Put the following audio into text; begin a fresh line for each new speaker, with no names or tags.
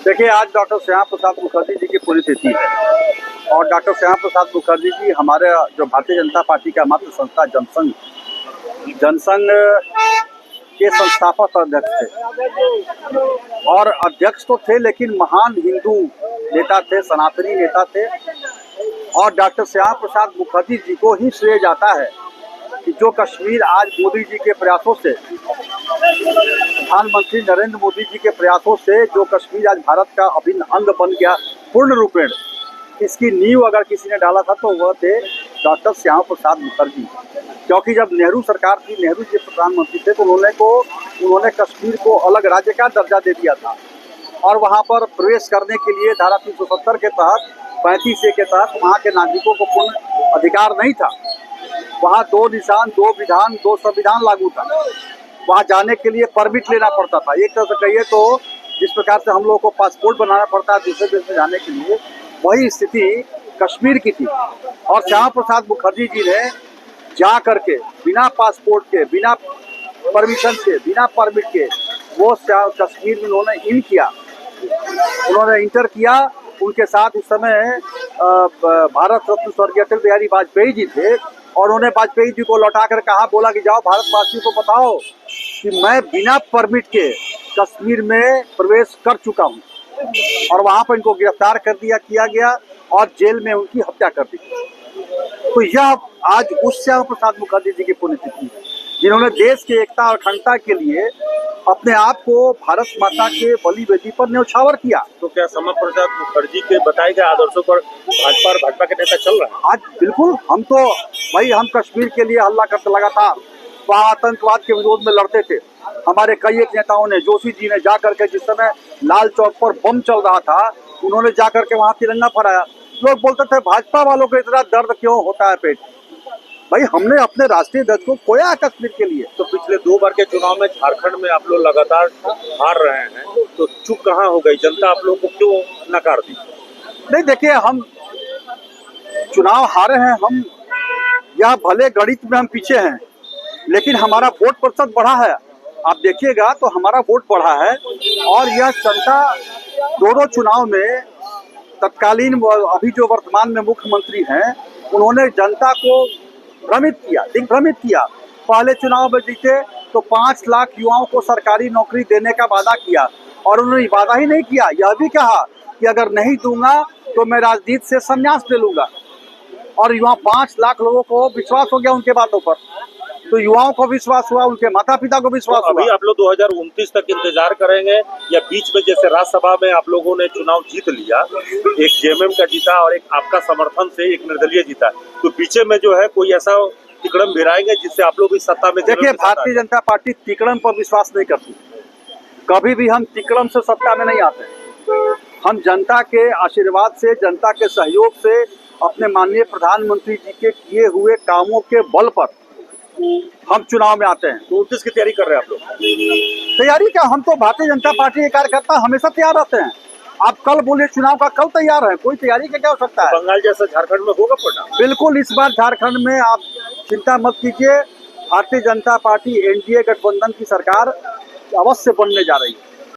देखिए, आज डॉक्टर श्यामा प्रसाद मुखर्जी जी की पुण्यतिथि है और डॉक्टर श्यामा प्रसाद मुखर्जी जी हमारे जो भारतीय जनता पार्टी का मातृ संस्था जनसंघ के संस्थापक अध्यक्ष थे और अध्यक्ष तो थे, लेकिन महान हिंदू नेता थे, सनातनी नेता थे। और डॉक्टर श्यामा प्रसाद मुखर्जी जी को ही श्रेय जाता है कि जो कश्मीर आज मोदी जी के प्रयासों से, प्रधानमंत्री नरेंद्र मोदी जी के प्रयासों से जो कश्मीर आज भारत का अभिन्न अंग बन गया पूर्ण रूपेण, इसकी नींव अगर किसी ने डाला था तो वह थे डॉक्टर श्यामा प्रसाद मुखर्जी। क्योंकि जब नेहरू सरकार थी, नेहरू जी प्रधानमंत्री थे, तो उन्होंने कश्मीर को अलग राज्य का दर्जा दे दिया था और वहाँ पर प्रवेश करने के लिए धारा 370 के तहत, 35A के तहत वहाँ के नागरिकों को पूर्ण अधिकार नहीं था। वहाँ 2 निशान, 2 विधान, 2 संविधान लागू था। वहाँ जाने के लिए परमिट लेना पड़ता था। एक तरह से कहिए तो जिस प्रकार से हम लोगों को पासपोर्ट बनाना पड़ता है दूसरे देश में जाने के लिए, वही स्थिति कश्मीर की थी। और श्यामा प्रसाद मुखर्जी जी ने जा करके बिना पासपोर्ट के, बिना परमिशन के, बिना परमिट के वो कश्मीर में उन्होंने इंटर किया। उनके साथ उस समय भारत रत्न स्वर्गीय अटल बिहारी वाजपेयी जी थे और उन्होंने वाजपेयी जी को लौटा कर कहा, बोला कि जाओ भारतवासियों को बताओ कि मैं बिना परमिट के कश्मीर में प्रवेश कर चुका हूं। और वहां पर इनको गिरफ्तार किया गया और जेल में उनकी हत्या कर दी। तो यह आज उस श्यामा प्रसाद मुखर्जी जी की पुण्यतिथि है जिन्होंने देश की एकता और अखंडता के लिए अपने आप को भारत माता के बलि वेदी पर न्यौछावर किया।
तो क्या श्यामा प्रसाद मुखर्जी के बताए गए आदर्शों पर भाजपा के नेता चल रहा है?
आज बिल्कुल हम कश्मीर के लिए हल्ला करते लगातार वहाँ आतंकवाद के विरोध में लड़ते थे। हमारे कई एक नेताओं ने, जोशी जी ने जा करके, जिस समय लाल चौक पर बम चल रहा था, उन्होंने जा करके वहाँ तिरंगा फहराया। लोग बोलते थे भाजपा वालों को इतना दर्द क्यों होता है पेट। भाई, हमने अपने राष्ट्रीय ध्वज को खोया कश्मीर के लिए।
तो पिछले 2 बार के चुनाव में झारखंड में आप लोग लगातार हार रहे हैं, तो चुप कहाँ हो गई जनता? आप लोगों को क्यों नकार दी?
नहीं, देखिए, हम चुनाव हारे हैं, हम यह भले गणित में हम पीछे हैं, लेकिन हमारा वोट प्रतिशत बढ़ा है। आप देखिएगा तो हमारा वोट बढ़ा है और यह जनता दोनों चुनाव में तत्कालीन अभी जो वर्तमान में मुख्यमंत्री हैं, उन्होंने जनता को दिग्भ्रमित किया। पहले चुनाव में जीते तो 5 लाख युवाओं को सरकारी नौकरी देने का वादा किया और उन्होंने वादा ही नहीं किया, यह भी कहा कि अगर नहीं दूंगा तो मैं राजनीति से संन्यास ले लूंगा। और युवा 5 लाख लोगों को विश्वास हो गया उनके बातों पर। तो युवाओं को विश्वास हुआ, उनके माता पिता को विश्वास हुआ।
अभी आप लोग 2029 तक इंतजार करेंगे या बीच में, जैसे राज्यसभा में आप लोगों ने चुनाव जीत लिया, एक जेएमएम का जीता और एक आपका समर्थन से एक निर्दलीय जीता, तो पीछे में जो है कोई ऐसा तिकड़म भिड़ाएंगे जिससे आप लोग इस सत्ता में?
देखिए, भारतीय जनता पार्टी तिकड़म पर विश्वास नहीं करती। कभी भी हम तिकड़म से सत्ता में नहीं आते। हम जनता के आशीर्वाद से, जनता के सहयोग से, अपने माननीय प्रधानमंत्री जी के किए हुए कामों के बल पर हम चुनाव में आते हैं।
तो 29 की तैयारी कर रहे हैं आप लोग?
तैयारी क्या, हम तो भारतीय जनता पार्टी के कार्यकर्ता हमेशा तैयार रहते हैं। आप कल बोले चुनाव का, कल तैयार है, कोई तैयारी का क्या हो सकता है?
बंगाल जैसा झारखंड में होगा परिणाम?
बिल्कुल, इस बार झारखंड में आप चिंता मत कीजिए, भारतीय जनता पार्टी एनडीए गठबंधन की सरकार अवश्य बनने जा रही है।